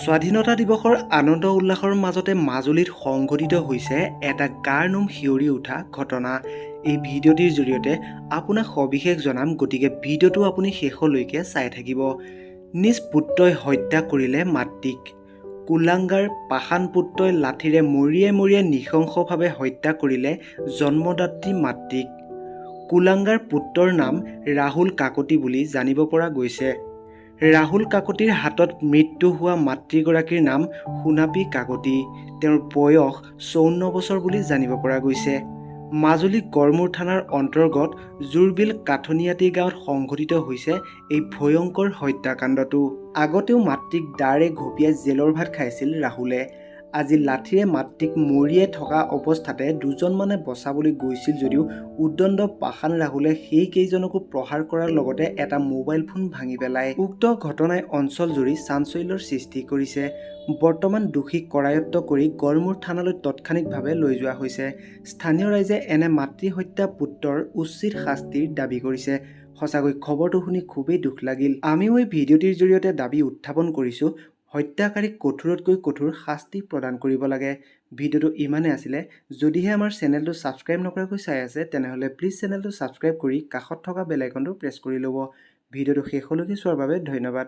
স্বাধীনতা দিৱসৰ আনন্দ উল্লাসৰ মাজতে মাজুলীত সংঘটিত হৈছে এটা গাৰ নোম শিয়ৰি উঠা ঘটনা। এই ভিডিঅ'টিৰ জৰিয়তে আপোনাক সবিশেষ জনাম, গতিকে ভিডিঅ'টো আপুনি শেষলৈকে চাই থাকিব। নিজ পুত্ৰই হত্যা কৰিলে মাতৃক। কুলাংগাৰ পাষাণ পুত্ৰই লাঠিৰে মৰিয়াই মৰিয়াই নৃশংসভাৱে হত্যা কৰিলে জন্মদাত্ৰী মাতৃক। কুলাংগাৰ পুত্ৰৰ নাম ৰাহুল কাকতি বুলি জানিব পৰা গৈছে। ৰাহুল কাকতিৰ হাতত মৃত্যু হোৱা মাতৃগৰাকীৰ নাম সোণাপী কাকতি। তেওঁৰ বয়স 54 বছৰ বুলি জানিব পৰা গৈছে। মাজুলী গড়মূৰ থানাৰ অন্তৰ্গত জোৰবিল কাঠনিয়াটি গাঁৱত সংঘটিত হৈছে এই ভয়ংকৰ হত্যাকাণ্ডটো। আগতেও মাতৃক দাৰে ঘপিয়াই জেলৰ ভাত খাইছিল ৰাহুলে। আজি লাঠিৰে মাতৃক মৰিয়াই থকা অৱস্থাতে দুজনমানে বচাবলৈ গৈছিল যদিও উদ্দণ্ড পাষাণ ৰাহুলে সেইকেইজনকো প্ৰহাৰ কৰাৰ লগতে এটা মোবাইল ফোন ভাঙি পেলায়। উক্ত ঘটনাই অঞ্চলজুৰি চাঞ্চল্যৰ সৃষ্টি কৰিছে। বৰ্তমান দোষীক কৰায়ত্ব কৰি গড়মূৰ থানালৈ তাৎক্ষণিকভাৱে লৈ যোৱা হৈছে। স্থানীয় ৰাইজে এনে মাতৃ হত্যা পুত্ৰৰ উচিত শাস্তিৰ দাবী কৰিছে। সঁচাকৈ খবৰটো শুনি খুবেই দুখ লাগিল। আমিও এই ভিডিঅ'টিৰ জৰিয়তে দাবী উত্থাপন কৰিছোঁ, হত্যাকাৰীক কঠোৰতকৈ কঠোৰ শাস্তি প্ৰদান কৰিব লাগে। ভিডিঅ'টো ইমানে আছিলে। যদিহে আমাৰ চেনেলটো ছাবস্ক্ৰাইব নকৰাকৈ চাই আছে, তেনেহ'লে প্লিজ চেনেলটো ছাবস্ক্ৰাইব কৰি কাষত থকা বেল আইকনটো প্ৰেছ কৰি ল'ব। ভিডিঅ'টো শেষলৈকে চোৱাৰ বাবে ধন্যবাদ।